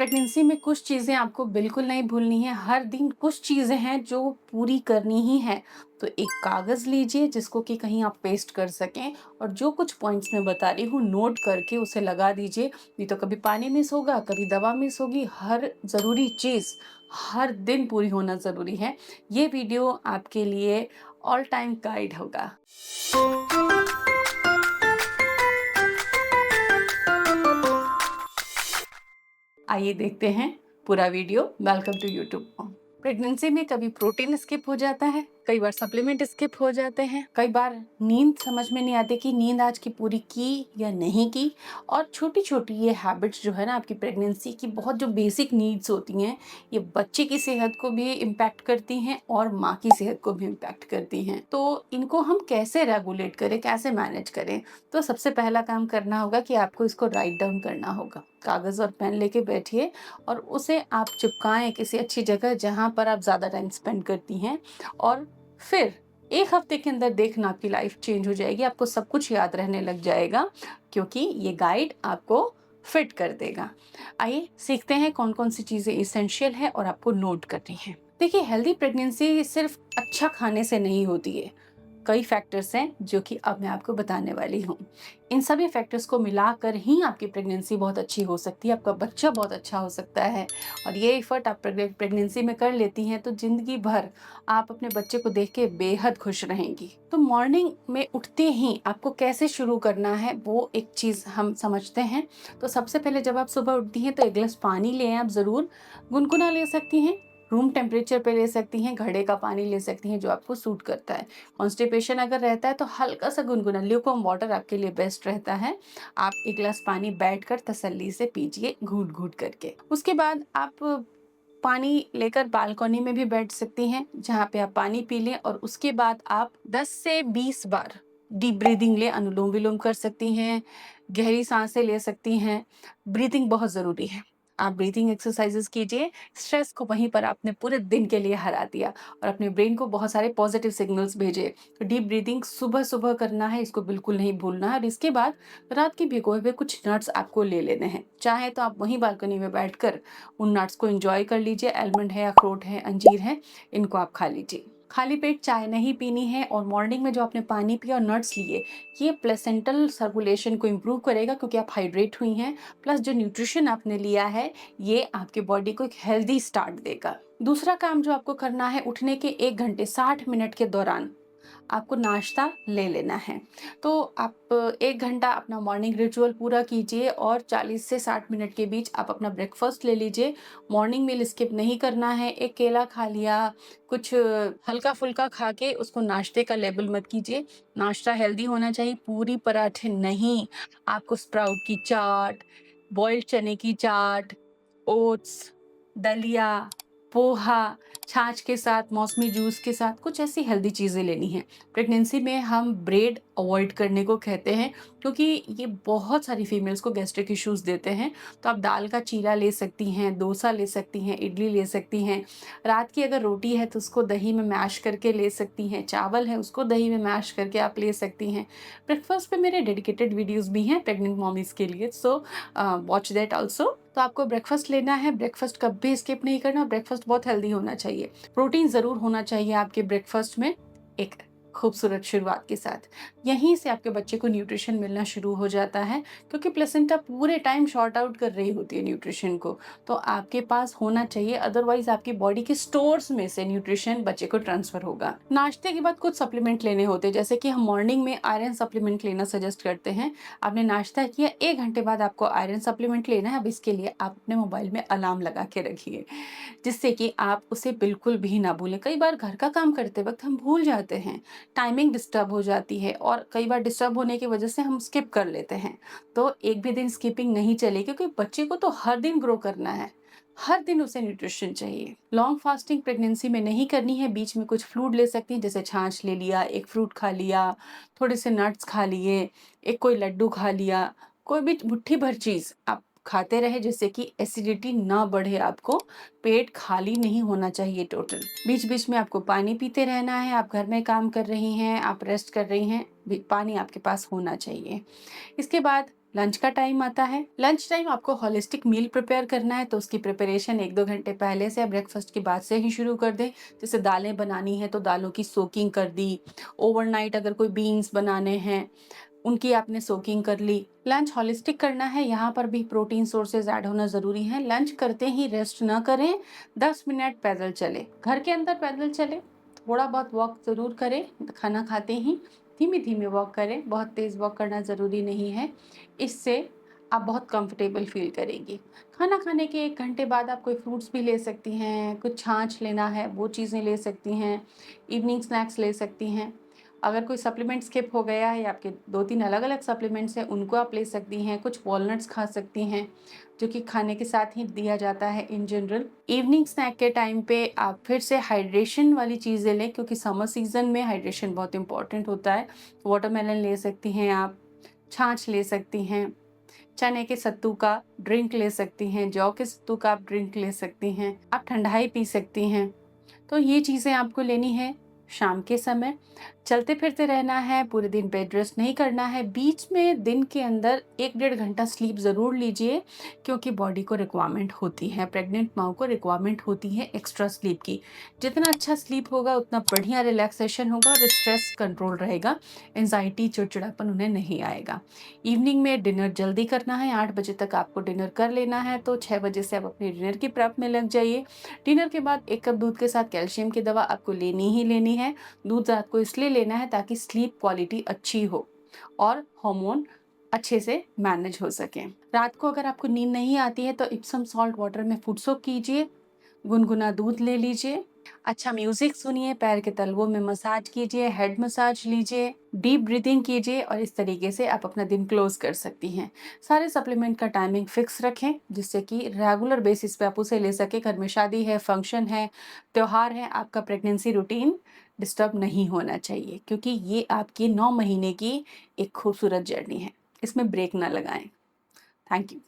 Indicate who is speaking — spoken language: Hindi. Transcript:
Speaker 1: प्रेगनेंसी में कुछ चीज़ें आपको बिल्कुल नहीं भूलनी है। हर दिन कुछ चीज़ें हैं जो पूरी करनी ही है। तो एक कागज़ लीजिए जिसको कि कहीं आप पेस्ट कर सकें और जो कुछ पॉइंट्स मैं बता रही हूँ नोट करके उसे लगा दीजिए। नहीं तो कभी पानी मिस होगा, कभी दवा मिस होगी। हर ज़रूरी चीज़ हर दिन पूरी होना ज़रूरी है। ये वीडियो आपके लिए ऑल टाइम गाइड होगा। आइए देखते हैं पूरा video. Welcome to YouTube. Pregnancy में कभी प्रोटीन स्किप हो जाता है, कई बार सप्लीमेंट स्किप हो जाते हैं, कई बार नींद समझ में नहीं आती कि नींद आज की पूरी की या नहीं की। और छोटी छोटी ये हैबिट्स जो है ना आपकी प्रेगनेंसी की बहुत जो बेसिक नीड्स होती हैं, ये बच्चे की सेहत को भी इम्पैक्ट करती हैं और माँ की सेहत को भी इम्पैक्ट करती हैं। तो इनको हम कैसे रेगुलेट करें, कैसे मैनेज करें? तो सबसे पहला काम करना होगा कि आपको इसको राइट डाउन करना होगा। कागज़ और पेन लेके बैठिए और उसे आप चिपकाएँ किसी अच्छी जगह जहाँ पर आप ज़्यादा टाइम स्पेंड करती हैं। और फिर 1 हफ्ते के अंदर देखना आपकी लाइफ चेंज हो जाएगी, आपको सब कुछ याद रहने लग जाएगा क्योंकि ये गाइड आपको फिट कर देगा। आइए सीखते हैं कौन-कौन सी चीज़ें एसेंशियल है और आपको नोट करनी है। देखिए, हेल्दी प्रेगनेंसी सिर्फ अच्छा खाने से नहीं होती है। कई फैक्टर्स हैं जो कि अब मैं आपको बताने वाली हूँ। इन सभी फैक्टर्स को मिलाकर ही आपकी प्रेगनेंसी बहुत अच्छी हो सकती है, आपका बच्चा बहुत अच्छा हो सकता है। और ये एफर्ट आप प्रेगनेंसी में कर लेती हैं तो ज़िंदगी भर आप अपने बच्चे को देख के बेहद खुश रहेंगी। तो मॉर्निंग में उठते ही आपको कैसे शुरू करना है वो एक चीज़ हम समझते हैं। तो सबसे पहले जब आप सुबह उठती हैं तो 1 गिलास पानी लें आप ज़रूर। गुनगुना ले सकती हैं, रूम टेम्परेचर पे ले सकती हैं, घड़े का पानी ले सकती हैं जो आपको सूट करता है। कॉन्स्टिपेशन अगर रहता है तो हल्का सा गुनगुना ल्यूकवार्म वाटर आपके लिए बेस्ट रहता है। आप 1 गिलास पानी बैठकर तसल्ली से पीजिए घूँट-घूँट करके। उसके बाद आप पानी लेकर बालकनी में भी बैठ सकती हैं, जहाँ पे आप पानी पी लें और उसके बाद आप 10 से 20 बार डीप ब्रीथिंग लें, अनुलोम-विलोम कर सकती हैं, गहरी साँसें ले सकती हैं। ब्रीथिंग बहुत ज़रूरी है। आप ब्रीथिंग एक्सरसाइज़ेज़ कीजिए, स्ट्रेस को वहीं पर आपने पूरे दिन के लिए हरा दिया और अपने ब्रेन को बहुत सारे पॉजिटिव सिग्नल्स भेजे। तो डीप ब्रीथिंग सुबह-सुबह करना है, इसको बिल्कुल नहीं भूलना है। और इसके बाद रात के भिगोए हुए कुछ नट्स आपको ले लेने हैं। चाहे तो आप वहीं बालकनी में बैठकर उन नट्स को एंजॉय कर लीजिए। आलमंड है, अखरोट है, अंजीर है, इनको आप खा लीजिए। खाली पेट चाय नहीं पीनी है और मॉर्निंग में जो आपने पानी पिया और नट्स लिए, ये प्लेसेंटल सर्कुलेशन को इम्प्रूव करेगा क्योंकि आप हाइड्रेट हुई हैं। प्लस जो न्यूट्रिशन आपने लिया है, ये आपके बॉडी को एक हेल्दी स्टार्ट देगा। दूसरा काम जो आपको करना है, उठने के 1 घंटे 60 मिनट के दौरान आपको नाश्ता ले लेना है। तो आप 1 घंटा अपना मॉर्निंग रिचुअल पूरा कीजिए और 40 से 60 मिनट के बीच आप अपना ब्रेकफ़ास्ट ले लीजिए। मॉर्निंग मील स्किप नहीं करना है। 1 केला खा लिया, कुछ हल्का-फुल्का खा के उसको नाश्ते का लेबल मत कीजिए। नाश्ता हेल्दी होना चाहिए, पूरी पराठे नहीं। आपको स्प्राउट की चाट, बॉइल्ड चने की चाट, ओट्स, दलिया, पोहा, छाछ के साथ, मौसमी जूस के साथ कुछ ऐसी हेल्दी चीज़ें लेनी हैं। प्रेगनेंसी में हम ब्रेड अवॉइड करने को कहते हैं क्योंकि ये बहुत सारी फीमेल्स को गैस्ट्रिक इश्यूज़ देते हैं। तो आप दाल का चीला ले सकती हैं, डोसा ले सकती हैं, इडली ले सकती हैं। रात की अगर रोटी है तो उसको दही में मैश करके ले सकती हैं, चावल है उसको दही में मैश करके आप ले सकती हैं। ब्रेकफ़ास्ट पे मेरे डेडिकेटेड वीडियोज़ भी हैं प्रेग्नेंट मॉमीज़ के लिए, सो वॉच दैट ऑल्सो। तो आपको ब्रेकफ़ास्ट लेना है, ब्रेकफ़ास्ट कभी स्किप नहीं करना। ब्रेकफ़ास्ट बहुत हेल्दी होना चाहिए। प्रोटीन ज़रूर होना चाहिए आपके ब्रेकफ़ास्ट में, एक खूबसूरत शुरुआत के साथ। यहीं से आपके बच्चे को न्यूट्रिशन मिलना शुरू हो जाता है क्योंकि प्लेसेंटा पूरे टाइम सॉर्ट आउट कर रही होती है न्यूट्रिशन को। तो आपके पास होना चाहिए, अदरवाइज़ आपकी बॉडी के स्टोर्स में से न्यूट्रिशन बच्चे को ट्रांसफ़र होगा। नाश्ते के बाद कुछ सप्लीमेंट लेने होते हैं, जैसे कि हम मॉर्निंग में आयरन सप्लीमेंट लेना सजेस्ट करते हैं। आपने नाश्ता किया, 1 घंटे बाद आपको आयरन सप्लीमेंट लेना है। अब इसके लिए आप अपने मोबाइल में अलार्म लगा के रखिए, जिससे कि आप उसे बिल्कुल भी ना भूलें। कई बार घर का काम करते वक़्त हम भूल जाते हैं, टाइमिंग डिस्टर्ब हो जाती है और कई बार डिस्टर्ब होने की वजह से हम स्किप कर लेते हैं। तो एक भी दिन स्किपिंग नहीं चलेगी क्योंकि बच्चे को तो हर दिन ग्रो करना है, हर दिन उसे न्यूट्रिशन चाहिए। लॉन्ग फास्टिंग प्रेगनेंसी में नहीं करनी है, बीच में कुछ फ्रूट ले सकती हैं, जैसे छाछ ले लिया, 1 फ्रूट खा लिया, थोड़े से नट्स खा लिए, एक कोई लड्डू खा लिया, कोई भी मुट्ठी भर चीज़ आप खाते रहे जिससे कि एसिडिटी ना बढ़े आपको। पेट खाली नहीं होना चाहिए टोटल। बीच-बीच में आपको पानी पीते रहना है, आप घर में काम कर रही हैं, आप रेस्ट कर रही हैं, भी पानी आपके पास होना चाहिए। इसके बाद लंच का टाइम आता है। लंच टाइम आपको होलिस्टिक मील प्रिपेयर करना है, तो उसकी प्रिपरेशन 1-2 घंटे पहले से या ब्रेकफास्ट के बाद से ही शुरू कर दें। जैसे दालें बनानी है तो दालों की सोकिंग कर दी, ओवरनाइट अगर कोई बीन्स बनाने हैं उनकी आपने सोकिंग कर ली। लंच होलिस्टिक करना है, यहाँ पर भी प्रोटीन सोर्सेज ऐड होना ज़रूरी है। लंच करते ही रेस्ट ना करें, 10 मिनट पैदल चलें, घर के अंदर पैदल चलें, थोड़ा बहुत वॉक ज़रूर करें, खाना खाते ही धीमे-धीमे वॉक करें, बहुत तेज़ वॉक करना ज़रूरी नहीं है। इससे आप बहुत कंफर्टेबल फ़ील करेंगी। खाना खाने के 1 घंटे बाद आप कोई फ्रूट्स भी ले सकती हैं, कुछ छाछ लेना है वो चीज़ें ले सकती हैं, इवनिंग स्नैक्स ले सकती हैं। अगर कोई सप्लीमेंट स्किप हो गया है या आपके 2-3 अलग-अलग सप्लीमेंट्स हैं, उनको आप ले सकती हैं। कुछ वॉलनट्स खा सकती हैं, जो कि खाने के साथ ही दिया जाता है इन जनरल। इवनिंग स्नैक के टाइम पे आप फिर से हाइड्रेशन वाली चीज़ें लें, क्योंकि समर सीज़न में हाइड्रेशन बहुत इम्पोर्टेंट होता है। वाटरमेलन ले सकती हैं आप, छाछ ले सकती हैं, चने के सत्तू का ड्रिंक ले सकती हैं, जौ के सत्तू का आप ड्रिंक ले सकती हैं, आप ठंडाई पी सकती हैं। तो ये चीज़ें आपको लेनी है शाम के समय। चलते फिरते रहना है, पूरे दिन बेड रेस्ट नहीं करना है। बीच में दिन के अंदर 1 डेढ़ घंटा स्लीप ज़रूर लीजिए, क्योंकि बॉडी को रिक्वायरमेंट होती है, प्रेग्नेंट माँ को रिक्वायरमेंट होती है एक्स्ट्रा स्लीप की। जितना अच्छा स्लीप होगा उतना बढ़िया रिलैक्सेशन होगा और स्ट्रेस कंट्रोल रहेगा, एंजाइटी चिड़चिड़ापन उन्हें नहीं आएगा। इवनिंग में डिनर जल्दी करना है, 8 बजे तक आपको डिनर कर लेना है, तो 6 बजे से आप अपने डिनर की प्रेप में लग जाइए। डिनर के बाद 1 कप दूध के साथ कैल्शियम की दवा आपको लेनी ही लेनी है। दूध रात को इसलिए लेना है ताकि स्लीप क्वालिटी अच्छी हो और हार्मोन अच्छे से मैनेज हो सके। रात को अगर आपको नींद नहीं आती है तो इप्सम सॉल्ट वाटर में फुट सोक कीजिए, गुनगुना दूध ले लीजिए, अच्छा म्यूजिक सुनिए, पैर के तलवों में मसाज कीजिए, हेड मसाज लीजिए, डीप ब्रीथिंग कीजिए और इस तरीके से आप अपना दिन क्लोज कर सकती हैं। सारे सप्लीमेंट का टाइमिंग फिक्स रखें, जिससे कि रेगुलर बेसिस पे आप उसे ले सके। घर में शादी है, फंक्शन है, त्योहार है, आपका प्रेगनेंसी रूटीन डिस्टर्ब नहीं होना चाहिए, क्योंकि ये आपकी 9 महीने की एक खूबसूरत जर्नी है। इसमें ब्रेक ना लगाएं। Thank you.